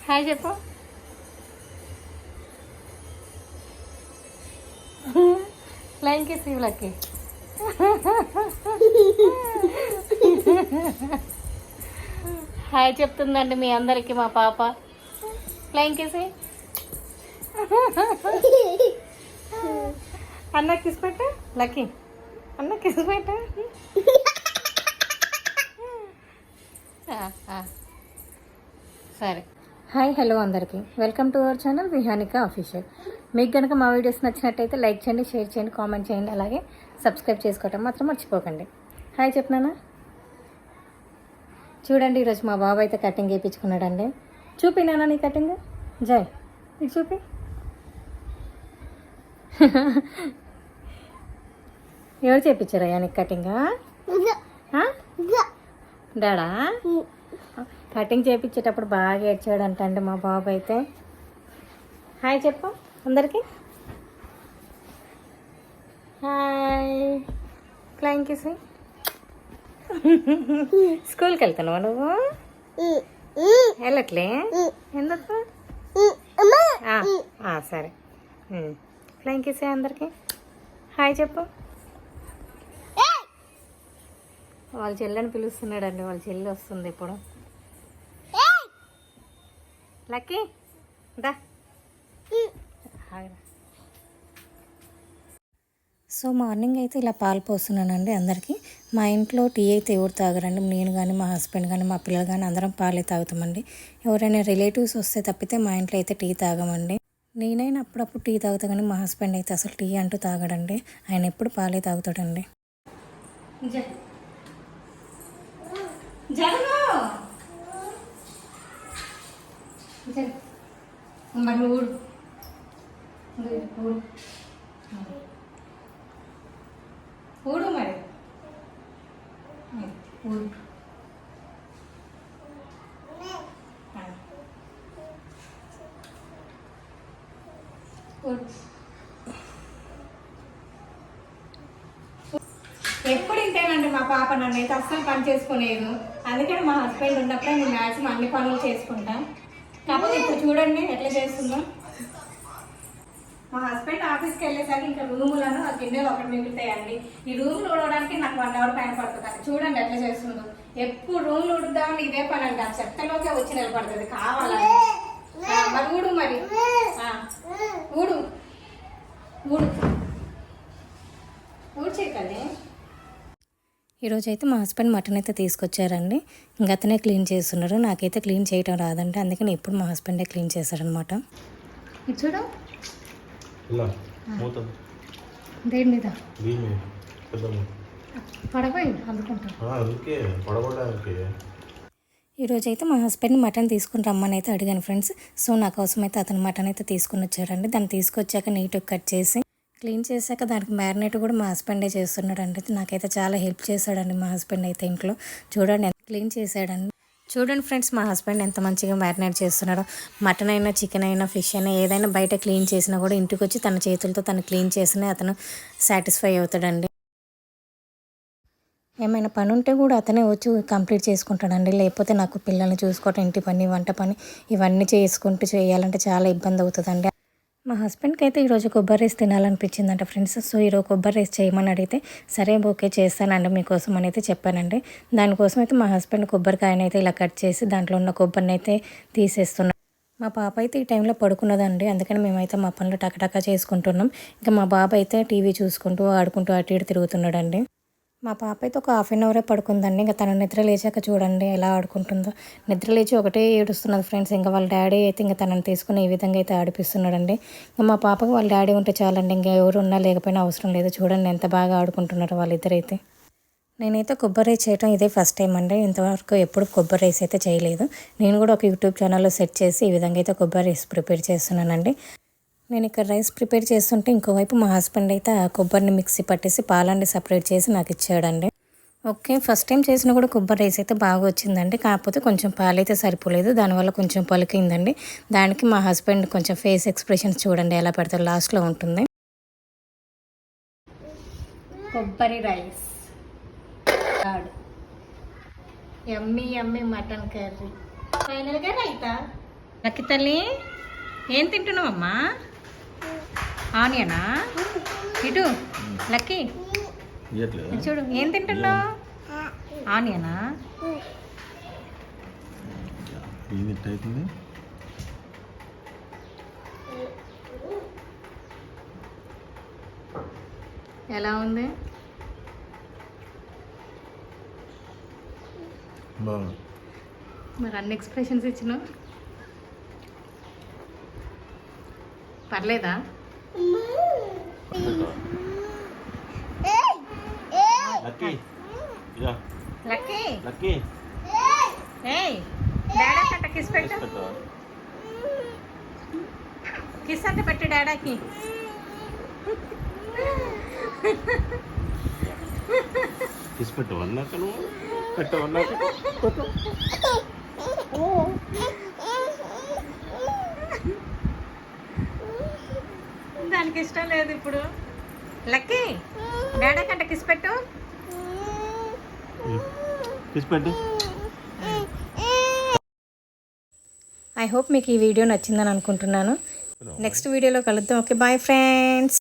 Hi చెప్పు. Flying kiss ఇవ్వలకి. Hi చెప్తుందండి మీ అందరికి మా పాప. Flying kiss. అన్న కిస్ పెట్ట లక్కీ. అన్న కిస్ పెట్ట. సరే. హాయ్ హలో అందరికీ, welcome to our channel Vihanika official. మీకు కనుక మా వీడియోస్ నచ్చినట్టయితే లైక్ చేయండి, షేర్ చేయండి, కామెంట్ చేయండి, అలాగే సబ్స్క్రైబ్ చేసుకోవటం మాత్రం మర్చిపోకండి. హాయ్ చెప్పినానా. చూడండి ఈరోజు మా బాబు అయితే కటింగ్ చేయించుకున్నాడండి. చూపినానా నీ కటింగ్? జై ఇది చూపి. ఎవరు చేయించారయ్యా నీకు కటింగా? డాడా కటింగ్ చేయించేటప్పుడు బాగా ఏడ్చాడంట అండి మా బాబు అయితే. హాయ్ చెప్పు అందరికీ. హాయ్. Flying kiss. స్కూల్కి వెళ్తున్నావా నువ్వు? వెళ్ళట్లే ఎందుకు? సరే. ఫ్లైంగ్ కిస్ అందరికీ. హాయ్ చెప్పు. వాళ్ళ చెల్లెని పిలుస్తున్నాడండి, వాళ్ళ చెల్లి వస్తుంది ఇప్పుడు. లక్కీ దా. సో మార్నింగ్ అయితే ఇలా పాలు పోస్తున్నానండి అందరికీ. మా ఇంట్లో టీ అయితే ఎవరు తాగరండి. నేను కానీ మా హస్బెండ్ కానీ మా పిల్లలు కానీ అందరం పాలే తాగుతామండి. ఎవరైనా రిలేటివ్స్ వస్తే తప్పితే మా ఇంట్లో అయితే టీ తాగమండి. నేనైనా అప్పుడప్పుడు టీ తాగుతా కానీ మా హస్బెండ్ అయితే అసలు టీ అంటూ తాగడండి. ఆయన ఎప్పుడు పాలే తాగుతాడండి. మరి ఊడు ఊడు మరి ఊడు. ఎప్పుడు ఇంతేనండి మా పాప, నన్ను అయితే అస్సలు పని చేసుకునేది. అందుకని మా హస్బెండ్ ఉన్నప్పుడే నేను మ్యాక్సిమం అన్ని పనులు చేసుకుంటా. కాకపోతే ఇప్పుడు చూడండి ఎట్లా చేస్తుందో. మా హస్బెండ్ ఆఫీస్కి వెళ్ళేసరికి ఇంకా రూములను ఆ గిన్నెలు ఒకటి మిగులుతాయండి. ఈ రూమ్లు ఊడడానికి నాకు 1 అవర్ పైన పడుతుంది. చూడండి ఎట్లా చేస్తుందో. ఎప్పుడు రూమ్లు ఉడుద్దామని ఇదే పని అండి. ఆ చెత్తలోకే వచ్చి నిలబడుతుంది కావాలని. మరి ఊడు మరి ఊడు ఊడు ఊడ్చేకండి. ఈరోజు అయితే మా హస్బెండ్ మటన్ అయితే తీసుకొచ్చారండి. ఇంకా అతనే క్లీన్ చేస్తున్నారు. నాకైతే క్లీన్ చేయడం రాదండి, అందుకని ఎప్పుడు మా హస్బెండే క్లీన్ చేశారనమాట. చూడు దేని మీద పడపోయి అందుకుంటా. ఈరోజైతే మా హస్బెండ్ మటన్ తీసుకుని రమ్మని అయితే అడిగాను ఫ్రెండ్స్. సో నా కోసం అయితే అతను మటన్ అయితే తీసుకుని వచ్చారండి. దాన్ని తీసుకొచ్చాక నీట్గా కట్ చేసి క్లీన్ చేశాక దానికి మ్యారినేట్ కూడా మా హస్బెండే చేస్తున్నాడండి. నాకైతే చాలా హెల్ప్ చేశాడండి మా హస్బెండ్ అయితే ఇంట్లో. చూడండి క్లీన్ చేశాడండి. చూడండి ఫ్రెండ్స్ మా హస్బెండ్ ఎంత మంచిగా మ్యారినేట్ చేస్తున్నాడో. మటన్ అయినా చికెన్ అయినా ఫిష్ అయినా ఏదైనా బయట క్లీన్ చేసినా కూడా ఇంటికి వచ్చి తన చేతులతో తను క్లీన్ చేసినా అతను సాటిస్ఫై అవుతాడండి. ఏమైనా పని ఉంటే కూడా అతనే వచ్చి కంప్లీట్ చేసుకుంటాడండి. లేకపోతే నాకు పిల్లల్ని చూసుకోవటం, ఇంటి పని, వంట పని ఇవన్నీ చేసుకుంటూ చేయాలంటే చాలా ఇబ్బంది అవుతుందండి. మా హస్బెండ్కి అయితే ఈరోజు కొబ్బరి రైస్ తినాలనిపించిందంట ఫ్రెండ్స్. సో ఈరోజు కొబ్బరి రైస్ చేయమని అడిగితే సరే ఓకే చేస్తానండి మీకోసం అని అయితే చెప్పానండి. దానికోసం అయితే మా హస్బెండ్ కొబ్బరికాయని అయితే ఇలా కట్ చేసి దాంట్లో ఉన్న కొబ్బరిని అయితే తీసేస్తున్నాం. మా పాప అయితే ఈ టైంలో పడుకున్నదండి, అందుకని మేమైతే మా పనులు టకటకా చేసుకుంటున్నాం. ఇంకా మా బాబు అయితే టీవీ చూసుకుంటూ ఆడుకుంటూ అటు ఇటు తిరుగుతున్నాడండి. మా పాప అయితే ఒక 1/2 అవరే పడుకుందండి. ఇంకా తను నిద్ర లేచాక చూడండి ఎలా ఆడుకుంటుందో. నిద్ర లేచి ఒకటే ఏడుస్తున్నది ఫ్రెండ్స్. ఇంకా వాళ్ళ డాడీ అయితే ఇంకా తనని తీసుకుని ఈ విధంగా అయితే ఆడిపిస్తున్నాడండి. ఇంకా మా పాపకు వాళ్ళ డాడీ ఉంటే చాలండి, ఇంకా ఎవరు ఉన్నా లేకపోయినా అవసరం లేదు. చూడండి ఎంత బాగా ఆడుకుంటున్నారో వాళ్ళిద్దరైతే. నేనైతే కొబ్బరి రైస్ చేయడం ఇదే ఫస్ట్ టైం అండి. ఇంతవరకు ఎప్పుడు కొబ్బరి రైస్ అయితే చేయలేదు. నేను కూడా ఒక యూట్యూబ్ ఛానల్లో సెట్ చేసి ఈ విధంగా అయితే కొబ్బరి రైస్ ప్రిపేర్ చేస్తున్నానండి. నేను ఇక్కడ రైస్ ప్రిపేర్ చేస్తుంటే ఇంకోవైపు మా హస్బెండ్ అయితే ఆ కొబ్బరిని మిక్సీ పట్టేసి పాలండి సపరేట్ చేసి నాకు ఇచ్చాడండి. ఓకే ఫస్ట్ టైం చేసినా కూడా కొబ్బరి రైస్ అయితే బాగా వచ్చిందండి. కాకపోతే కొంచెం పాలైతే సరిపోలేదు, దానివల్ల కొంచెం పలికిందండి. దానికి మా హస్బెండ్ కొంచెం ఫేస్ ఎక్స్ప్రెషన్స్ చూడండి ఎలా పెడతారు, లాస్ట్లో ఉంటుంది. కొబ్బరి రైస్, యమ్మీ యమ్మీ మటన్ కర్రీ, ఫైనల్గా రైతా. లక్కీ తల్లి ఏం తింటున్నావమ్మా? ఆనియనా? ఇటు లక్కీ చూడు ఏం తింటున్నావు? ఆనియనా? ఎలా ఉంది? మరి అన్ని ఎక్స్ప్రెషన్స్ ఇచ్చినావు, పర్లేదా? లక్కీ ఏయ్ డాడా కంట కిస్ పెట్టు. కిస్ అంటే పెట్టు డాడాకి. కిస్ పెట్టవన్నాక నువ్వు పెట్టవన్నాక దానికి ఇష్టం లేదు ఇప్పుడు. లక్కీ డాడా కంట కిస్ పెట్టు. కిస్ పెట్టు. ఐ హోప్ మీకు ఈ వీడియో నచ్చిందని అనుకుంటున్నాను. నెక్స్ట్ వీడియోలో కలుద్దాం. Okay bye friends.